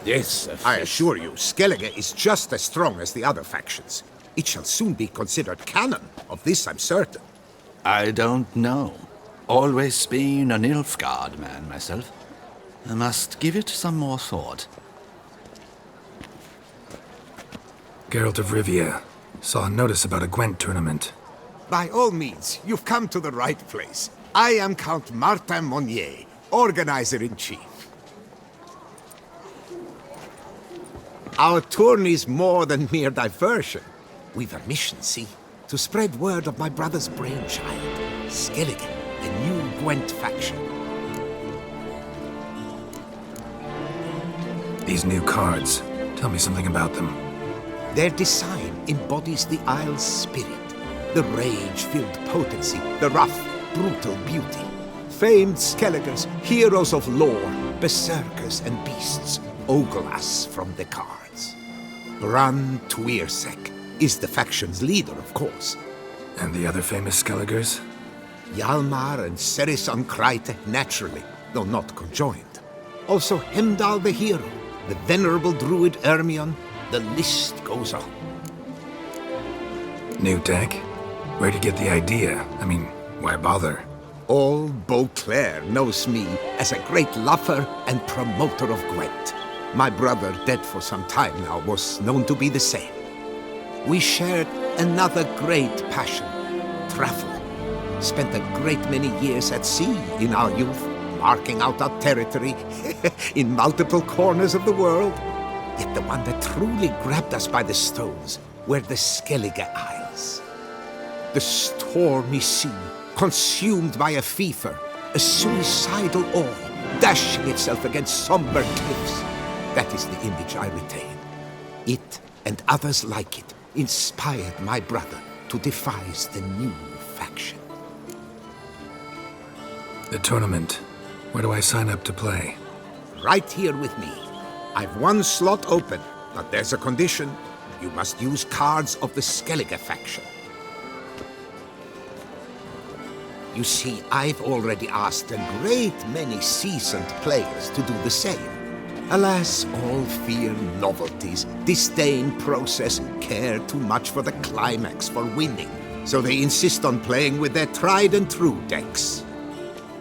Yes, I assure you, Skellige is just as strong as the other factions. It shall soon be considered canon. Of this I'm certain. I don't know. Always been a Nilfgaard man myself. I must give it some more thought. Geralt of Rivia. Saw a notice about a Gwent tournament. By all means, you've come to the right place. I am Count Martin Monnier, Organizer-in-Chief. Our tourney's more than mere diversion. We've a mission, see? To spread word of my brother's brainchild, Skellige, the new Gwent faction. These new cards. Tell me something about them. Their design embodies the Isle's spirit. The rage-filled potency, the rough, brutal beauty. Famed Skelligers, heroes of lore, berserkers and beasts, ogle us from the cards. Bran Tuirsek is the faction's leader, of course. And the other famous Skelligers? Hjalmar and Serisan Kreite, naturally, though not conjoined. Also Hemdall the hero, the venerable druid Ermion. The list goes on. New deck? Where'd you get the idea? I mean, why bother? All Beauclair knows me as a great lover and promoter of Gwent. My brother, dead for some time now, was known to be the same. We shared another great passion, travel. Spent a great many years at sea in our youth, marking out our territory in multiple corners of the world. Yet the one that truly grabbed us by the stones were the Skellige Isles. The stormy sea, consumed by a fever, a suicidal awe, dashing itself against somber cliffs. That is the image I retain. It, and others like it, inspired my brother to devise the new faction. The tournament. Where do I sign up to play? Right here with me. I've one slot open, but there's a condition. You must use cards of the Skellige faction. You see, I've already asked a great many seasoned players to do the same. Alas, all fear novelties, disdain process, care too much for the climax, for winning. So they insist on playing with their tried and true decks.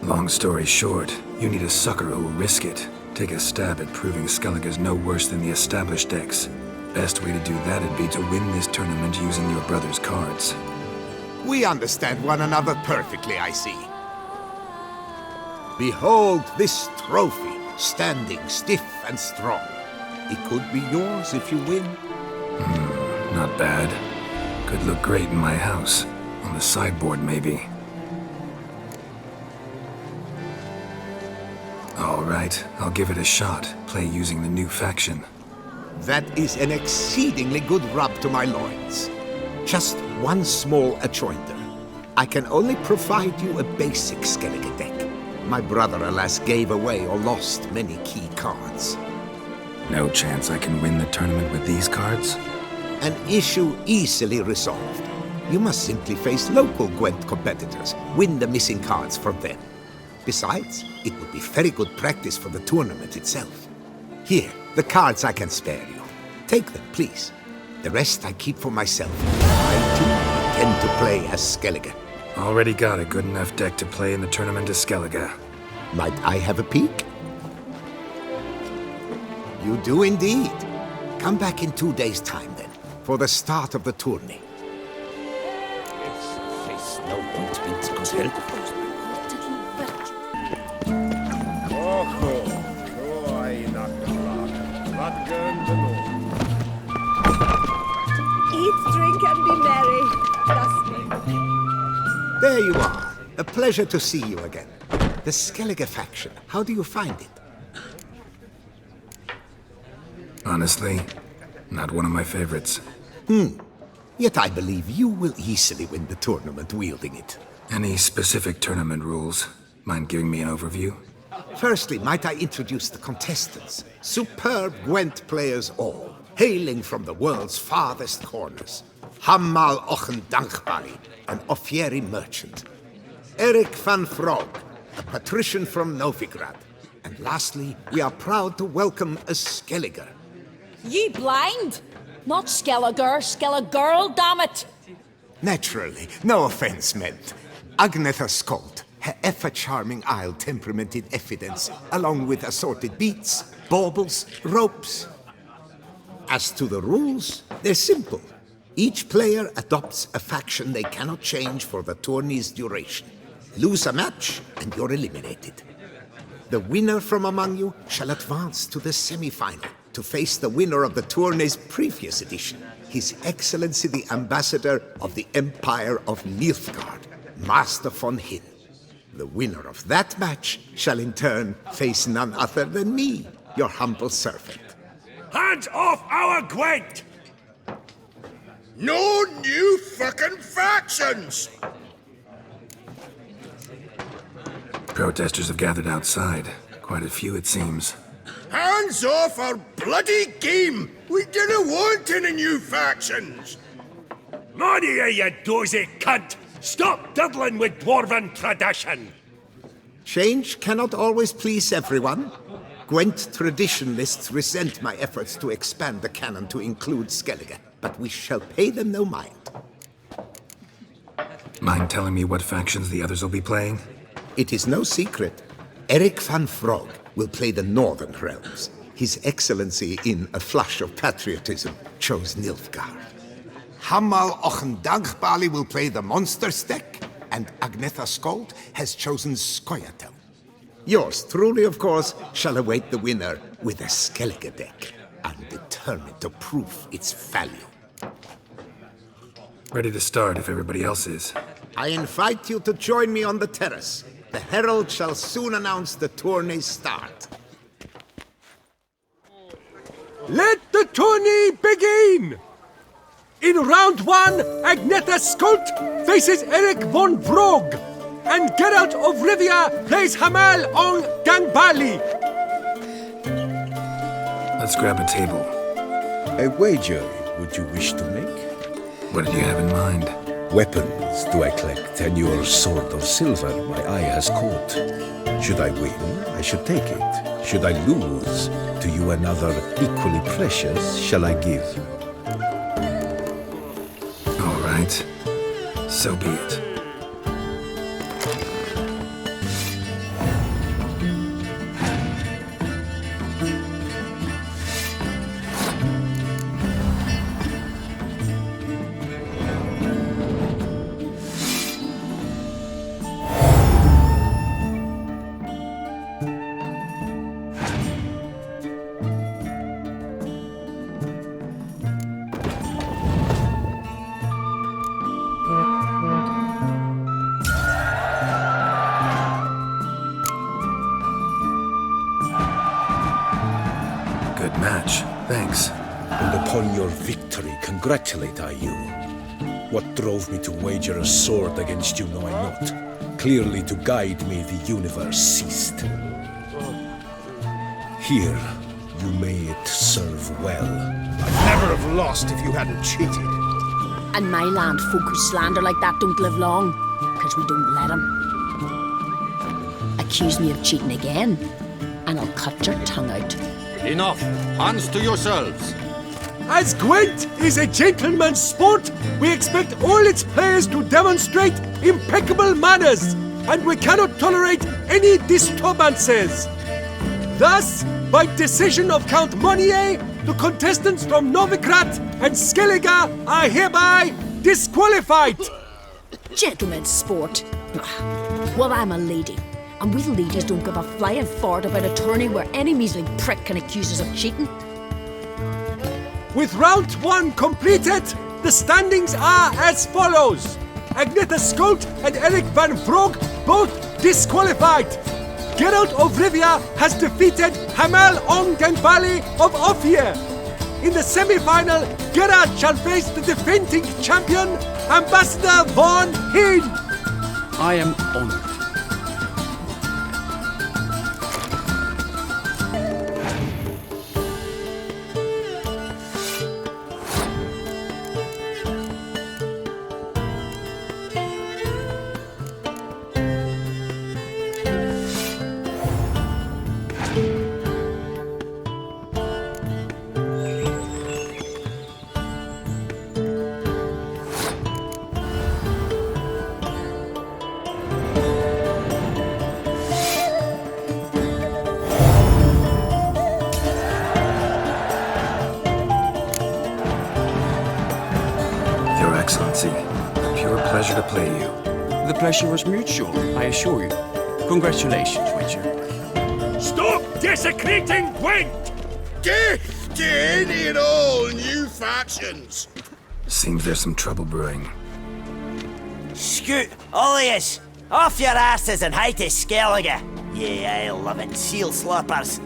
Long story short, you need a sucker who'll risk it. Take a stab at proving Skellige's no worse than the established decks. Best way to do that'd be to win this tournament using your brother's cards. We understand one another perfectly, I see. Behold this trophy, standing stiff and strong. It could be yours if you win. Not bad. Could look great in my house. On the sideboard, maybe. All right, I'll give it a shot. Play using the new faction. That is an exceedingly good rub to my loins. Just one small adjoinder. I can only provide you a basic Skellige deck. My brother, alas, gave away or lost many key cards. No chance I can win the tournament with these cards? An issue easily resolved. You must simply face local Gwent competitors, win the missing cards from them. Besides, it would be very good practice for the tournament itself. Here, the cards I can spare you. Take them, please. The rest I keep for myself. I too intend to play as Skellige. Already got a good enough deck to play in the tournament as Skellige. Might I have a peek? You do indeed. Come back in 2 days' time then, for the start of the tourney. Eat, drink, and be merry. Trust me. There you are. A pleasure to see you again. The Skellige faction, how do you find it? Honestly, not one of my favorites. Yet I believe you will easily win the tournament wielding it. Any specific tournament rules? Mind giving me an overview? Firstly, might I introduce the contestants? Superb Gwent players all, hailing from the world's farthest corners. Hammal Ochen Dankbali, an Offieri merchant. Eric van Frog, a patrician from Novigrad. And lastly, we are proud to welcome a Skelliger. Ye blind? Not Skelliger, Skelligirl, damn it! Naturally, no offense meant. Agnetha Skolt, her ever-charming isle temperamented evidence, along with assorted beats, baubles, ropes. As to the rules, they're simple. Each player adopts a faction they cannot change for the tourney's duration. Lose a match, and you're eliminated. The winner from among you shall advance to the semi-final to face the winner of the tourney's previous edition, His Excellency the Ambassador of the Empire of Nilfgaard, Master von Hin. The winner of that match shall in turn face none other than me, your humble servant. Hands off our Gwent! No new fucking factions! Protesters have gathered outside. Quite a few, it seems. Hands off our bloody game! We didn't want any new factions! Money, you dozy cunt! Stop diddling with dwarven tradition! Change cannot always please everyone. Gwent traditionalists resent my efforts to expand the canon to include Skellige, but we shall pay them no mind. Mind telling me what factions the others will be playing? It is no secret. Eric van Frog will play the Northern Realms. His Excellency, in a flush of patriotism, chose Nilfgaard. Hamal Ochendagbali will play the Monsters deck, and Agnetha Skolt has chosen Skoyatel. Yours truly, of course, shall await the winner with a Skellige deck. I'm determined to prove its value. Ready to start if everybody else is. I invite you to join me on the terrace. The herald shall soon announce the tourney's start. Let the tourney begin! In round one, Agnetha Skolt faces Eric von Brogg, and Geralt of Rivia plays Hamal on Gangbali. Let's grab a table. A wager would you wish to make? What did you have in mind? Weapons do I collect, and your sword of silver my eye has caught. Should I win, I should take it. Should I lose, to you another equally precious shall I give. All right. So be it. Good match. Thanks. And upon your victory congratulate I you. What drove me to wager a sword against you know I not. Clearly to guide me the universe ceased. Here, you may it serve well. I'd never have lost if you hadn't cheated. And my land folk who slander like that don't live long, because we don't let 'em. Accuse me of cheating again, and I'll cut your tongue out. Enough! Hands to yourselves! As Gwent is a gentleman's sport, we expect all its players to demonstrate impeccable manners, and we cannot tolerate any disturbances. Thus, by decision of Count Monnier, the contestants from Novigrad and Skellige are hereby disqualified. Gentlemen's sport. Well, I'm a lady, and we ladies don't give a flying fart about a tourney where any measly prick can accuse us of cheating. With round one completed, the standings are as follows. Agnetha Skolt and Eric van Vrog both disqualified. Geralt of Rivia has defeated Hamal Onganbali of Ophir. In the semi-final, Geralt shall face the defending champion, Ambassador von Hin. I am honored. play you. The pleasure was mutual, I assure you. Congratulations, Witcher. Stop desecrating Gwent! Death to any and all new factions! Seems there's some trouble brewing. Scoot, all of yous! Off your asses and hide to Skellige, ye ale-loving seal slurpers.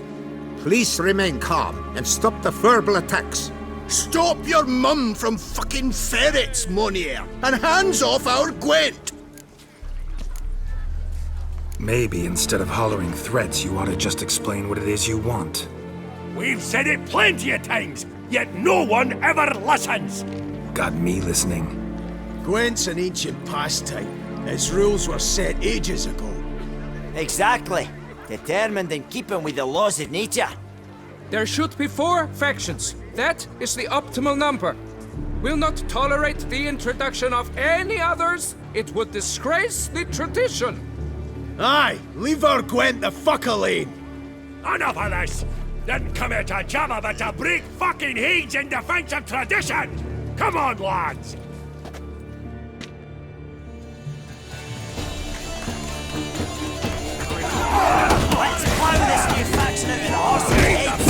Please remain calm and stop the verbal attacks. Stop your mum from fucking ferrets, Monier, and hands off our Gwent! Maybe instead of hollering threats, you ought to just explain what it is you want. We've said it plenty of times, yet no one ever listens! Got me listening. Gwent's an ancient pastime. Its rules were set ages ago. Exactly. Determined in keeping with the laws of nature. There should be 4 factions. That is the optimal number. We'll not tolerate the introduction of any others. It would disgrace the tradition. Aye, leave our Gwent the fuck alone. Enough of this! Didn't come here to jabber but to break fucking heads in defense of tradition! Come on, lads! Let's plow this new faction out of the horse's heads!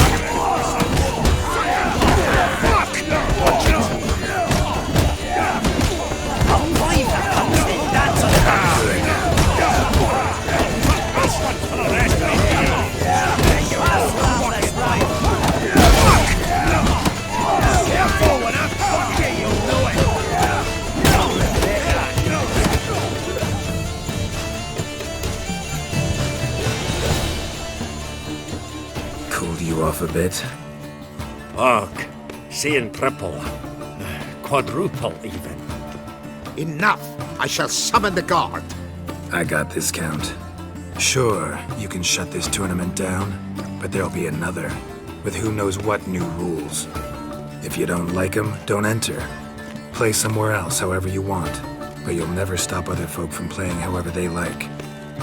I'll believe that comes to dance on the This one's for the rest of you! Careful when I fuck you, you'll know it! Cooled you off a bit? Fuck. Saying triple. Quadruple, even. Enough! I shall summon the guard. I got this, Count. Sure, you can shut this tournament down, but there'll be another, with who knows what new rules. If you don't like them, don't enter. Play somewhere else however you want, but you'll never stop other folk from playing however they like.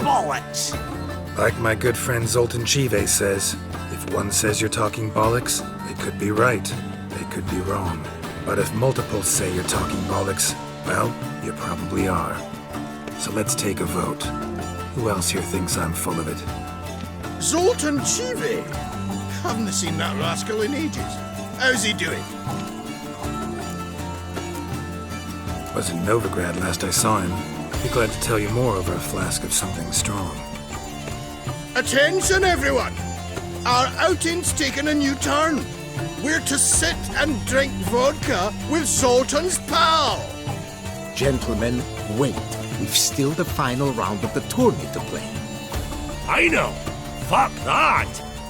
bollocks! Like my good friend Zoltan Chive says, if one says you're talking bollocks, they could be right, they could be wrong. But if multiples say you're talking bollocks, well, you probably are. So let's take a vote. Who else here thinks I'm full of it? Zoltan Chive? Haven't seen that rascal in ages. How's he doing? Was in Novigrad last I saw him. Be glad to tell you more over a flask of something strong. Attention, everyone! Our outing's taken a new turn. We're to sit and drink vodka with Zoltan's pal. Gentlemen, wait. We've still the final round of the tourney to play. I know. Fuck that.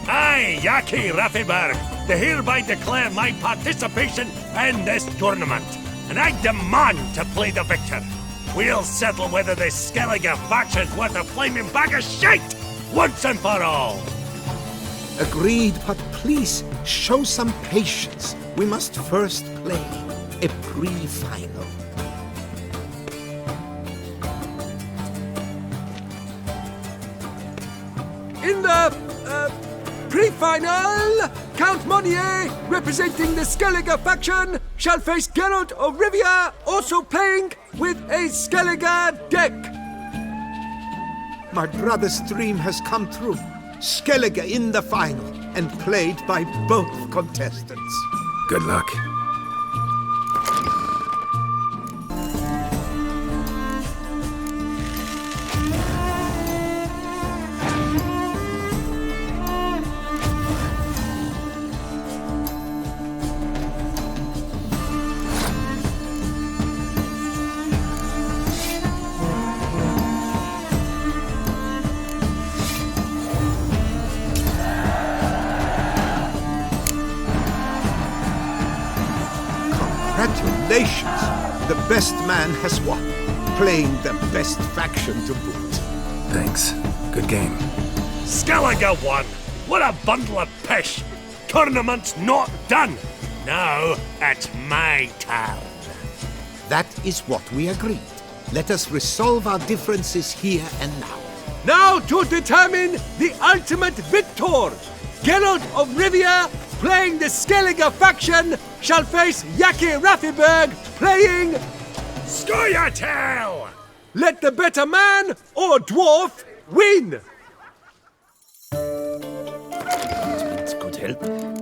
I, Yaki Raffiberg, do hereby declare my participation in this tournament. And I demand to play the victor. We'll settle whether this Skellige faction's worth a flaming bag of shit once and for all. Agreed, but please show some patience. We must first play a pre-final. In the pre-final, Count Monnier, representing the Skellige faction, shall face Geralt of Rivia, also playing with a Skellige deck. My brother's dream has come true. Skellige in the final, and played by both contestants. Good luck. Congratulations! The best man has won, playing the best faction to boot. Thanks. Good game. Skellige won! What a bundle of pish! Tournament's not done! Now it's my turn. That is what we agreed. Let us resolve our differences here and now. Now to determine the ultimate victor! Geralt of Rivia, playing the Skellige faction, shall face Yaki Raffiberg, playing Scoia'tail! Let the better man or dwarf win! It's good help.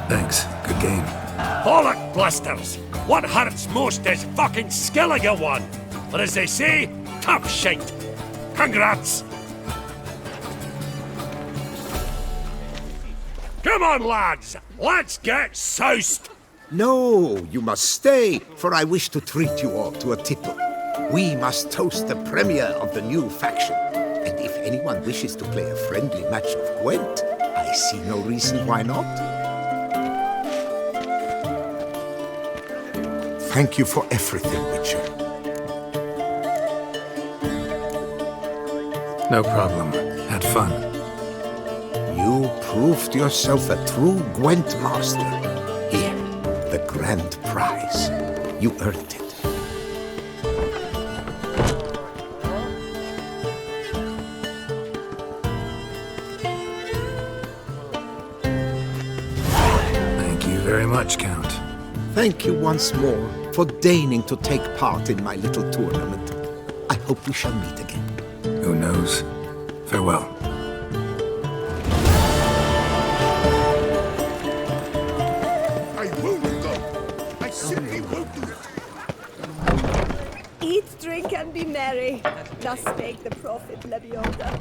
Thanks. Good game. Bollock blusters! What hurts most is fucking Skellige one! But as they say, tough shite! Congrats! Come on, lads! Let's get soused! No, you must stay, for I wish to treat you all to a tipple. We must toast the premier of the new faction. And if anyone wishes to play a friendly match of Gwent, I see no reason why not. Thank you for everything, Witcher. No problem. Had fun. You proved yourself a true Gwent master. Here, the grand prize. You earned it. Thank you very much, Count. Thank you once more for deigning to take part in my little tournament. I hope we shall meet again. Who knows? Farewell. I won't go. I simply won't do it. Eat, drink, and be merry. Thus spake the prophet Lebioda.